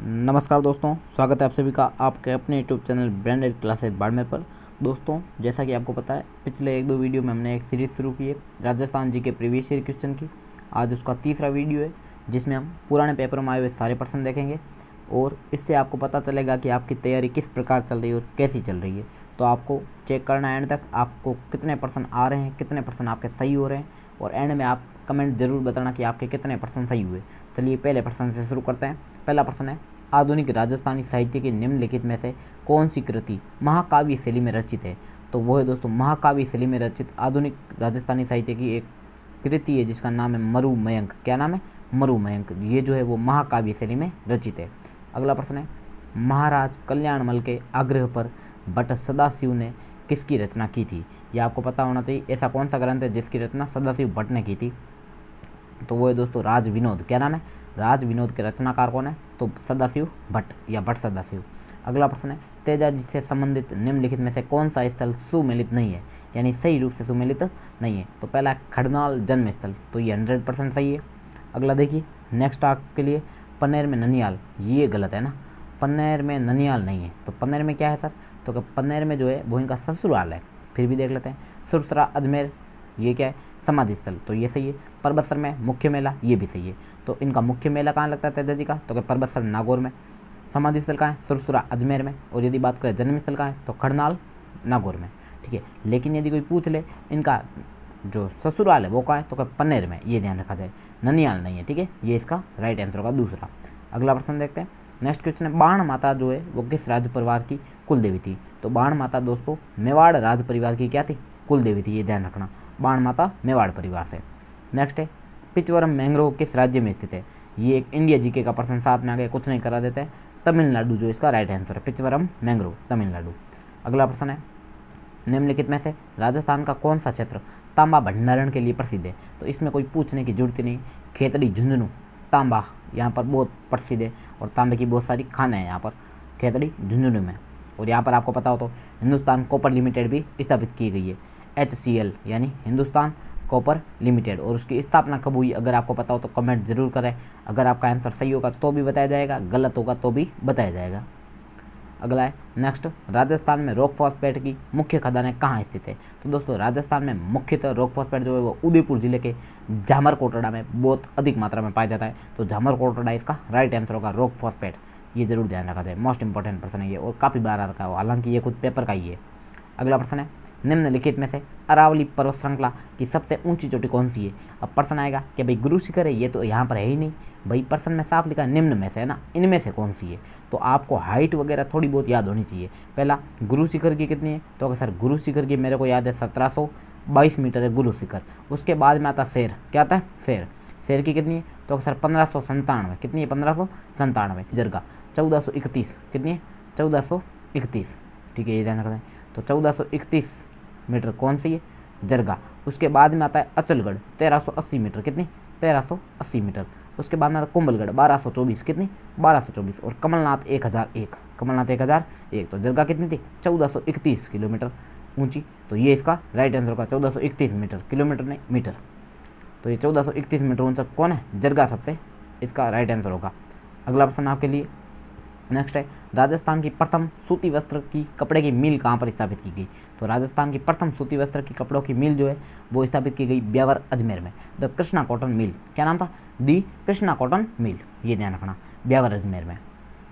नमस्कार दोस्तों, स्वागत है आप सभी का आपके अपने YouTube channel branded classes Barmer पर। दोस्तों, जैसा कि आपको पता है, पिछले 1-2 वीडियो में हमने एक सीरीज़ शुरू की है राजस्थान जी के प्रीवियस ईयर क्वेश्चन की। आज उसका तीसरा वीडियो है जिसमें हम पुराने पेपर में आए हुए सारे प्रश्न देखेंगे और इससे आपको पता चलेगा कि आपकी तैयारी किस प्रकार चल रही है और कैसी चल रही है। तो आपको चेक करना है एंड तक, आपको कितने प्रश्न आ रहे हैं, कितने प्रश्न आपके सही हो रहे हैं, और एंड में आप कमेंट जरूर बताना कि आपके कितने प्रश्न सही हुए। चलिए पहले प्रश्न से शुरू करते हैं। पहला प्रश्न है, आधुनिक राजस्थानी साहित्य की निम्नलिखित में से कौन सी कृति महाकाव्य शैली में रचित है? तो वो है दोस्तों महाकाव्य शैली में रचित आधुनिक राजस्थानी साहित्य की एक कृति है जिसका नाम है मरुमयंक। क्या नाम है? मरुमयंक। ये जो है वो महाकाव्य शैली में रचित है। अगला प्रश्न है, महाराज कल्याणमल के आग्रह पर भट्ट सदाशिव ने किसकी रचना की थी? ये आपको पता होना चाहिए। ऐसा कौन सा ग्रंथ है जिसकी रचना सदाशिव भट्ट ने की थी? तो वो है दोस्तों राज विनोद। क्या नाम है? राज विनोद के रचनाकार कौन है? तो सदाशिव भट्ट या भट्ट सदाशिव। अगला प्रश्न है, तेजाजी से संबंधित निम्नलिखित में से कौन सा स्थल सुमेलित नहीं है, यानी सही रूप से सुमेलित नहीं है? तो पहला खड़नाल जन्म स्थल, तो ये 100% सही है। अगला देखिए, नेक्स्ट आपके लिए पन्नेर में ननियाल, ये गलत है ना, पन्नेर में ननियाल नहीं है। तो पन्नेर में क्या है सर? तो पन्नेर में जो है वो इनका ससुराल है। फिर भी देख लेते हैं, सुरसरा अजमेर, ये क्या है? समाधि स्थल, तो ये सही है। परबतसर में मुख्य मेला, ये भी सही है। तो इनका मुख्य मेला कहाँ लगता है तेजाजी का? तो परबतसर नागौर में। समाधि स्थल कहाँ है? सुरसुरा अजमेर में। और यदि बात करें जन्म स्थल कहाँ है, तो खड़नाल नागौर में। ठीक है, लेकिन यदि कोई पूछ ले इनका जो ससुराल है वो कहाँ है, तो पन्नेर में, ये ध्यान रखा जाए, ननियाल नहीं है। ठीक है, ये इसका राइट आंसर होगा दूसरा। अगला प्रश्न देखते हैं। नेक्स्ट क्वेश्चन है, बाण माता जो है वो किस राज परिवार की कुल देवी थी? तो बाण माता दोस्तों मेवाड़ राज परिवार की क्या थी? कुल देवी थी, ये ध्यान रखना। बाण माता मेवाड़ परिवार से। नेक्स्ट है, पिचवरम मैंग्रोव किस राज्य में स्थित है? ये एक इंडिया जीके का प्रश्न साथ में आ गया, कुछ नहीं करा देते हैं। तमिलनाडु जो इसका राइट आंसर है, पिचवरम मैंग्रोव तमिलनाडु। अगला प्रश्न है, निम्नलिखित में से राजस्थान का कौन सा क्षेत्र तांबा भंडारण के लिए प्रसिद्ध है? तो इसमें कोई पूछने की जरूरत नहीं। खेतड़ी झुंझुनू तांबा यहाँ पर बहुत प्रसिद्ध है और तांबे की बहुत सारी खाने हैं यहाँ पर खेतड़ी झुंझुनू में। और यहाँ पर आपको पता हो तो हिंदुस्तान कॉपर लिमिटेड भी स्थापित की गई है, HCL यानी हिंदुस्तान कॉपर लिमिटेड। और उसकी स्थापना कब हुई, अगर आपको पता हो तो कमेंट जरूर करें। अगर आपका आंसर सही होगा तो भी बताया जाएगा, गलत होगा तो भी बताया जाएगा। अगला है नेक्स्ट, राजस्थान में रॉक फॉस्फेट की मुख्य खदानें कहाँ स्थित है? तो दोस्तों राजस्थान में मुख्यतः रॉक फॉस्फेट जो है वो उदयपुर जिले के झामरकोटड़ा में बहुत अधिक मात्रा में पाया जाता है। तो झामरकोटड़ा इसका राइट आंसर होगा, रॉक फॉस्फेट। ये जरूर ध्यान रखा जाए, मोस्ट इंपॉर्टेंट प्रश्न है ये और काफ़ी बार आ रखा है, हालांकि ये खुद पेपर का ही है। अगला प्रश्न है, निम्नलिखित में से अरावली पर्वत श्रृंखला की सबसे ऊंची चोटी कौन सी है? अब प्रश्न आएगा कि भाई गुरु शिखर है, ये तो यहाँ पर है ही नहीं भाई, प्रश्न में साफ लिखा निम्न में से है ना, इनमें से कौन सी है? तो आपको हाइट वगैरह थोड़ी बहुत याद होनी चाहिए। पहला, गुरु शिखर की कितनी है? तो अगर सर गुरु शिखर की मेरे को याद है 1722 मीटर है गुरु शिखर। उसके बाद में आता शेर, क्या आता है? शेर। शेर की कितनी है? तो सर 1597। कितनी है? 1597। जरगा 1431। कितनी है? 1431। ठीक है, ये ध्यान रखना है। तो 1431 मीटर कौन सी है? जरगा। उसके बाद में आता है अचलगढ़ 1380 मीटर। कितनी? 1380 मीटर। उसके बाद में आता है कुंभलगढ़ 1224। कितनी? 1224। और कमलनाथ 1001। कमलनाथ 1001। तो जरगा कितनी थी? 1431 किलोमीटर ऊंची। तो ये इसका राइट आंसर होगा 1431 मीटर, किलोमीटर नहीं मीटर। तो ये 1431 मीटर ऊंचा कौन है? जरगा सबसे इसका राइट आंसर होगा। अगला प्रश्न आपके लिए नेक्स्ट है, राजस्थान की प्रथम सूती वस्त्र की कपड़े की मिल कहाँ पर स्थापित की गई? तो राजस्थान की प्रथम सूती वस्त्र की कपड़ों की मिल जो है वो स्थापित की गई ब्यावर अजमेर में, द कृष्णा कॉटन मिल। क्या नाम था? दी कृष्णा कॉटन मिल, ये ध्यान रखना, ब्यावर अजमेर में।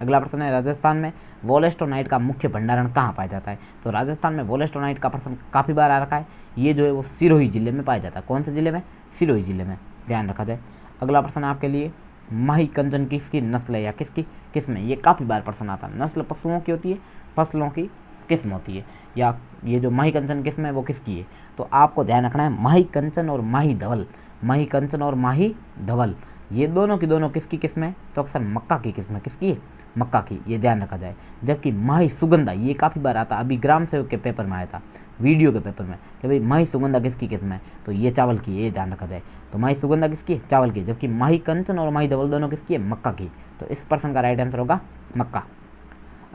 अगला प्रश्न है, राजस्थान में वोलेस्टोनाइट का मुख्य भंडारण कहाँ पाया जाता है? तो राजस्थान में वोलेस्टोनाइट का प्रश्न काफ़ी बार आ रखा है। ये जो है वो सिरोही जिले में पाया जाता है। कौन से जिले में? सिरोही जिले में, ध्यान रखा जाए। अगला प्रश्न आपके लिए, माही कंचन किसकी नस्ल है या किसकी किस्म है? ये काफ़ी बार प्रश्न आता है। नस्ल पशुओं की होती है, फसलों की किस्म होती है, या ये जो माही कंचन किस्म है वो किसकी है? तो आपको ध्यान रखना है माही कंचन और माही धवल। माही कंचन और माही धवल ये दोनों की दोनों किसकी किस्म है? तो अक्सर मक्का की किस्म है। किसकी है? मक्का की, ये ध्यान रखा जाए। जबकि माही सुगंधा ये काफ़ी बार आता, अभी ग्राम सेवक के पेपर में आया था, वीडियो के पेपर में, कि भाई माही सुगंधा किसकी किस्म है? तो ये चावल की, ये ध्यान रखा जाए। तो माही सुगंधा किसकी है? चावल की। जबकि माही कंचन और माही धवल दोनों किसकी है? मक्का की। तो इस प्रश्न का राइट आंसर होगा मक्का।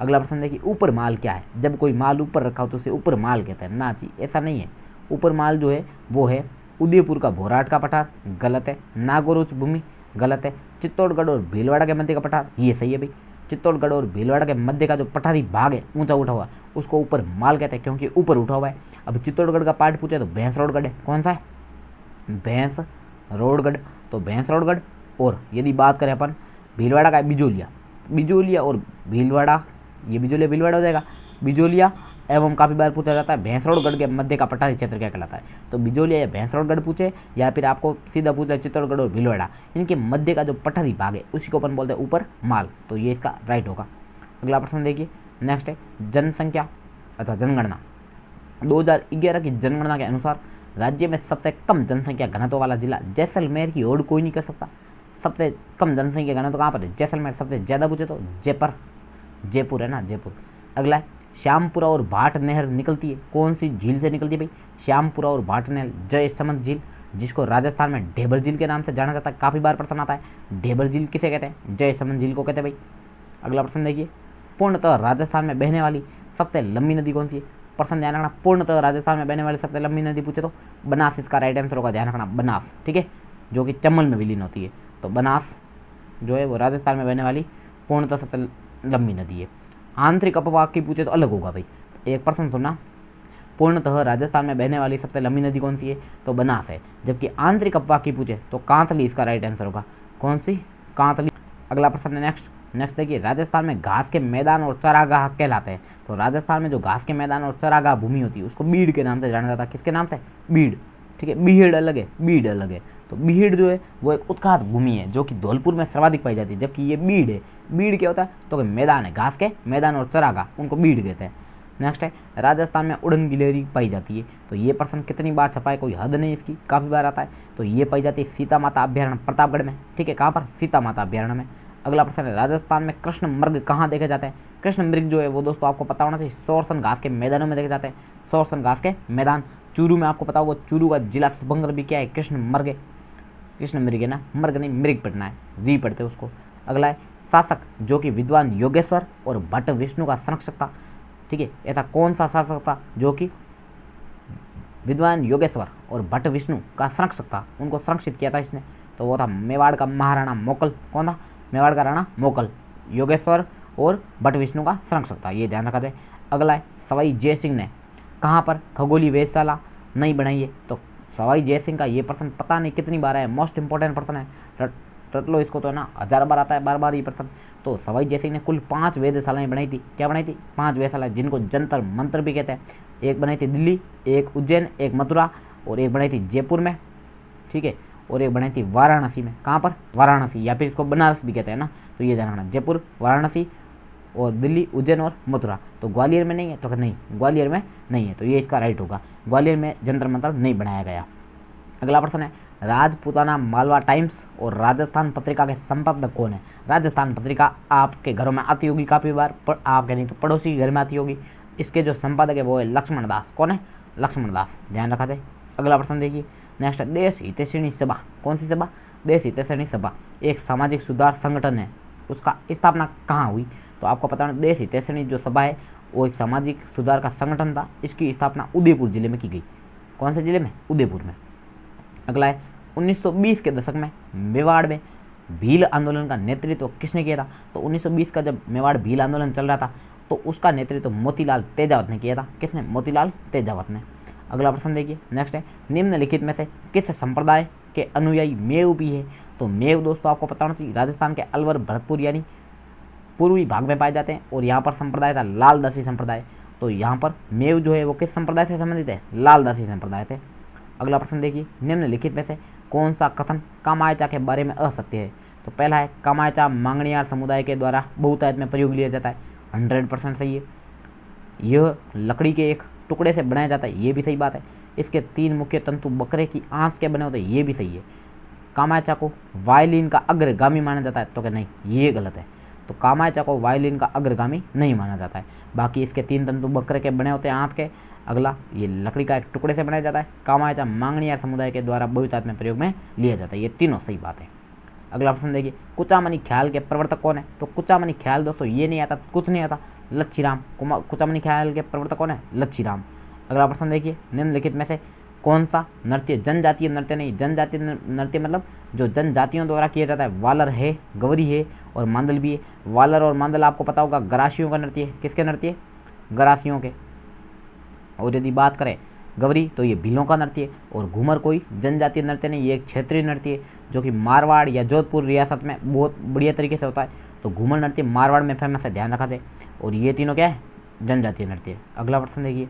अगला प्रश्न देखिए, ऊपर माल क्या है? जब कोई माल ऊपर रखा हो तो उसे ऊपर माल कहते हैं ना जी, ऐसा नहीं है। ऊपर माल जो है वो है उदयपुर का भोराट का पठार, गलत है। नागौर उच्च भूमि, गलत है। चित्तौड़गढ़ और भीलवाड़ा के मध्य का पठार, ये सही है भाई। चित्तौड़गढ़ और भीलवाड़ा के मध्य का जो पठारी भाग है ऊंचा उठा हुआ, उसको ऊपर माल कहते हैं क्योंकि ऊपर उठा हुआ है। अब चित्तौड़गढ़ का पार्ट पूछे तो भैंसरोडगढ़ है। कौन सा है? भैंसरोडगढ़। तो भैंसरोडगढ़। और यदि बात करें अपन भीलवाड़ा का, बिजोलिया। बिजोलिया और भीलवाड़ा, ये बिजोलिया भीलवाड़ा हो जाएगा। बिजोलिया एवं काफ़ी बार पूछा जाता है भैंसरोडगढ़ के मध्य का पठारी क्षेत्र क्या कहलाता है। तो बिजोलिया या भैंसरोडगढ़ पूछे या फिर आपको सीधा पूछे चित्तौड़गढ़ और भीलवाड़ा, इनके मध्य का जो पठारी भाग है उसी को अपन बोलते हैं ऊपर माल। तो ये इसका राइट होगा। अगला प्रश्न देखिए, नेक्स्ट है जनसंख्या, अच्छा जनगणना। 2011 की जनगणना के अनुसार राज्य में सबसे कम जनसंख्या घनत्व वाला जिला जैसलमेर की ओर कोई नहीं कर सकता। सबसे कम जनसंख्या घनत्व कहाँ पर है? जैसलमेर। सबसे ज़्यादा पूछे तो जयपुर है ना, जयपुर। अगला है श्यामपुरा और भाट नहर निकलती है कौन सी झील से निकलती है भाई? श्यामपुरा और भाट नहर जयसमंद झील, जिसको राजस्थान में ढेबर झील के नाम से जाना जाता है। काफ़ी बार प्रश्न आता है ढेबर झील किसे कहते हैं? जयसमंद झील को कहते हैं भाई। अगला प्रश्न देखिए, पूर्णतः राजस्थान में बहने वाली सबसे लंबी नदी कौन सी है? प्रश्न ध्यान रखना, पूर्णतः राजस्थान में बहने वाली सबसे लंबी नदी पूछे तो बनास इसका राइट आंसर होगा। ध्यान रखना बनास, ठीक है, जो कि चंबल में विलीन होती है। तो बनास जो है वो राजस्थान में बहने वाली पूर्णतः सबसे लंबी नदी है। आंतरिक अपवाह की पूछे तो अलग होगा भाई। एक प्रश्न सुनना, पूर्णतः राजस्थान में बहने वाली सबसे लंबी नदी कौन सी है? तो बनास है। जबकि आंतरिक अपवाह की पूछे तो कांतली इसका राइट आंसर होगा। कौन सी? कांतली। अगला प्रश्न है नेक्स्ट देखिए, राजस्थान में घास के मैदान और चरागाह कहलाते हैं। तो राजस्थान में जो घास के मैदान और चरागाह भूमि होती है उसको बीड़ के नाम से जाना जाता है। किसके नाम से? बीड़, ठीक है। बीड़ अलग है, बीड़ अलग है। तो बीड़ जो है वो एक उत्खात भूमि है जो कि धौलपुर में सर्वाधिक पाई जाती है, जबकि ये बीड़ है। बीड़ क्या होता है? तो मैदान है, घास के मैदान और चरागाह, उनको बीड़ कहते हैं। नेक्स्ट है, राजस्थान में उड़न गिलहरी पाई जाती है। तो ये प्रश्न कितनी बार छपा है, कोई हद नहीं इसकी, काफ़ी बार आता है। तो ये पाई जाती है सीता माता अभ्यारण्य प्रतापगढ़ में, ठीक है। कहाँ पर? सीता माता अभ्यारण्य में। अगला प्रश्न है, राजस्थान में कृष्ण मृग कहाँ देखे जाते हैं? कृष्ण मृग जो है वो दोस्तों आपको पता होना चाहिए सोरसन घास के मैदानों में देखे जाते हैं। सोरसन घास के मैदान। चूरू में आपको पता होगा, चूरू का जिला शुभंकर भी क्या है? कृष्ण मृग है। कृष्ण मृग है ना, मृग नहीं, मृग पढ़ना है, री पढ़ते हैं उसको। अगला है शासक जो कि विद्वान योगेश्वर और भट्ट विष्णु का संरक्षक था, ठीक है। ऐसा कौन सा शासक था जो कि विद्वान योगेश्वर और भट्ट विष्णु का संरक्षक था? उनको संरक्षित किया था इसने, तो वो था मेवाड़ का महाराणा मोकल। कौन था? मेवाड़ का राणा मोकल। योगेश्वर और भट्ट विष्णु का संरक्षक था, ये ध्यान रखा जाए। अगला है सवाई जयसिंह ने कहाँ पर खगोलीय वेधशाला नहीं बनाई है? तो सवाई जयसिंह का ये प्रश्न पता नहीं कितनी बार है, मोस्ट इंपॉर्टेंट प्रश्न है, रट लो इसको, तो ना 1000 बार आता है, बार बार ये प्रश्न। तो सवाई जयसिंह ने कुल 5 वेधशालाएं बनाई थी। क्या बनाई थी? 5 वेधशालाएं, जिनको जंतर मंत्र भी कहते हैं। एक बनाई थी दिल्ली, एक उज्जैन, एक मथुरा और एक बनाई थी जयपुर में, ठीक है, और एक बनाई थी वाराणसी में। कहाँ पर? वाराणसी, या फिर इसको बनारस भी कहते हैं ना। तो ये ध्यान रखना, जयपुर, वाराणसी और दिल्ली, उज्जैन और मथुरा। तो ग्वालियर में नहीं है? तो नहीं, ग्वालियर में नहीं है, तो ये इसका राइट होगा। ग्वालियर में जंतर मंतर नहीं बनाया गया। अगला प्रश्न है, राजपूताना मालवा टाइम्स और राजस्थान पत्रिका के संपादक कौन है? राजस्थान पत्रिका आपके घरों में आती होगी काफ़ी बार, पर आपके नहीं तो पड़ोसी के घर में आती होगी। इसके जो संपादक है वो है लक्ष्मण दास। कौन है? लक्ष्मण दास, ध्यान रखा जाए। अगला प्रश्न देखिए, नेक्स्ट है देश हितैषिणी सभा। कौन सी सभा? देश हितैषिणी सभा एक सामाजिक सुधार संगठन है। उसका स्थापना कहाँ हुई? तो आपको पता है देश हितैषिणी जो सभा है वो एक सामाजिक सुधार का संगठन था। इसकी स्थापना उदयपुर जिले में की गई। कौन से जिले में? उदयपुर में। अगला है 1920 के दशक में मेवाड़ में भील आंदोलन का नेतृत्व किसने किया था? तो 1920 का जब मेवाड़ भील आंदोलन चल रहा था तो उसका नेतृत्व मोतीलाल तेजावत ने किया था। किसने? मोतीलाल तेजावत ने। अगला प्रश्न देखिए, नेक्स्ट है, निम्नलिखित में से किस संप्रदाय के अनुयायी मेव भी है? तो मेव दोस्तों आपको पता होना चाहिए राजस्थान के अलवर भरतपुर यानी पूर्वी भाग में पाए जाते हैं, और यहाँ पर संप्रदाय था लालदासी संप्रदाय। तो यहाँ पर मेव जो है वो किस संप्रदाय से संबंधित है? लालदासी संप्रदाय से। अगला प्रश्न देखिए, निम्नलिखित में से कौन सा कथन कामायचा के बारे में असत्य है? तो पहला है कामायचा मांगणियार समुदाय के द्वारा बहुतायत में प्रयोग लिया जाता है, 100% सही है। यह लकड़ी के एक टुकड़े से बनाया जाता है, ये भी सही बात है। इसके 3 मुख्य तंतु बकरे की आंख के बने होते हैं, ये भी सही है। कामायचा को वायलिन का अग्रगामी माना जाता है, तो क्या नहीं, ये गलत है। तो कामायचा को वायलिन का अग्रगामी नहीं माना जाता है। बाकी इसके 3 तंतु बकरे के बने होते हैं आंख के। अगला, ये लकड़ी का एक टुकड़े से बनाया जाता है। कामायचा मांगणियार समुदाय के द्वारा बहुतायत में प्रयोग में लिया जाता है, ये तीनों सही बात है। अगला प्रश्न देखिए, कुचामनी ख्याल के प्रवर्तक कौन है? तो कुचामनी ख्याल दोस्तों ये नहीं आता, कुछ नहीं आता, लच्छीराम। कुचामनी ख्याल के प्रवर्तक कौन है? लच्छीराम। अगला प्रश्न देखिए, निम्नलिखित में से कौन सा नृत्य जनजातीय नृत्य नहीं, जनजातीय नृत्य मतलब जो जनजातियों द्वारा किया जाता है। वालर है, गवरी है और मांदल भी है। वालर और मांदल आपको पता होगा गरासियों का नृत्य है। किसके नृत्य है? गरासियों के। और यदि बात करें गवरी तो ये भीलों का नृत्य है। और घूमर कोई जनजातीय नृत्य नहीं, ये एक क्षेत्रीय नृत्य है जो कि मारवाड़ या जोधपुर रियासत में बहुत बढ़िया तरीके से होता है। तो घूमर नृत्य मारवाड़ में फेमस है, ध्यान रखा जाए। और ये तीनों क्या है? जनजातीय नृत्य है। अगला प्रश्न देखिए,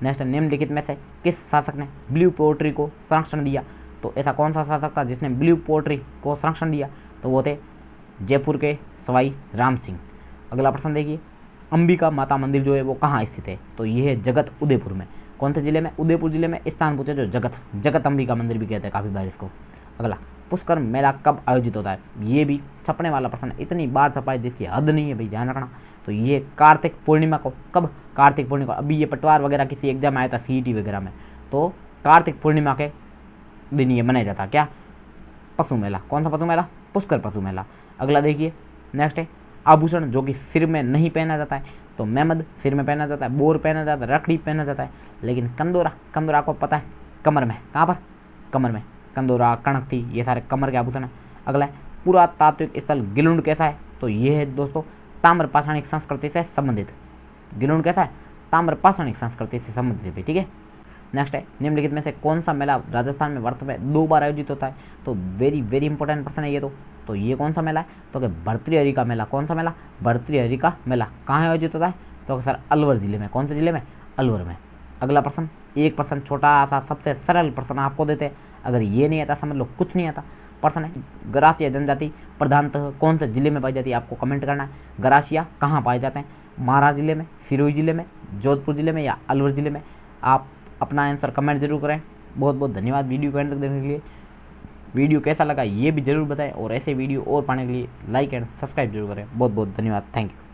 नेक्स्ट, निम्नलिखित में से किस शासक ने ब्लू पोएट्री को संरक्षण दिया? तो ऐसा कौन सा शासक था जिसने ब्लू पोएट्री को संरक्षण दिया? तो वो थे जयपुर के सवाई राम सिंह। अगला प्रश्न देखिए, अंबिका माता मंदिर जो है वो कहाँ स्थित है? तो ये है जगत उदयपुर में। कौन से जिले में? उदयपुर जिले में स्थान पूछे जो जगत अंबिका मंदिर भी कहते हैं काफ़ी बार इसको। अगला, पुष्कर मेला कब आयोजित होता है? ये भी छपने वाला प्रश्न है, इतनी बार छपा है जिसकी हद नहीं है भाई, ध्यान रखना। तो ये कार्तिक पूर्णिमा को। कब? कार्तिक पूर्णिमा। अभी ये पटवार वगैरह किसी एग्जाम आया था CET वगैरह में, तो कार्तिक पूर्णिमा के दिन ये मनाया जाता है। क्या? पशु मेला। कौन सा पशु मेला? पुष्कर पशु मेला। अगला देखिए, नेक्स्ट है आभूषण जो कि सिर में नहीं पहना जाता है। तो मेमद सिर में पहना जाता है, बोर पहना जाता है, रखड़ी पहना जाता है। लेकिन कंदोरा आपको पता है कमर में। कहाँ पर? कमर में। कंदोरा, कणकथी, ये सारे कमर के आभूषण है। अगला है पुरातात्विक स्थल गिलुंड कैसा है? तो ये है दोस्तों ताम्र पाषाणिक संस्कृति से संबंधित। गिलुंड कैसा है? ताम्र पाषाणिक संस्कृति से संबंधित है, ठीक है। नेक्स्ट है, निम्नलिखित में से कौन सा मेला राजस्थान में वर्ष में 2 बार आयोजित होता है? तो वेरी इंपॉर्टेंट प्रश्न है ये तो ये कौन सा मेला है? तो कि भर्तृहरि का मेला। कौन सा मेला? भर्तृहरि का मेला। कहाँ आयोजित होता है? तो सर अलवर जिले में। कौन से जिले में? अलवर में। अगला प्रश्न, एक प्रश्न छोटा सा सबसे सरल प्रश्न आपको देते हैं, अगर ये नहीं आता समझ लो कुछ नहीं आता। प्रश्न है, गरासिया जनजाति प्रधानतः कौन से जिले में पाई जाती है? आपको कमेंट करना है। गरासिया कहाँ पाए जाते हैं? महाराष्ट्र जिले में, सिरोही जिले में, जोधपुर जिले में या अलवर जिले में? आप अपना आंसर कमेंट जरूर करें। बहुत बहुत धन्यवाद वीडियो को एंड तक देखने के लिए। वीडियो कैसा लगा ये भी जरूर बताएं और ऐसे वीडियो और पाने के लिए लाइक एंड सब्सक्राइब जरूर करें। बहुत बहुत धन्यवाद, थैंक यू।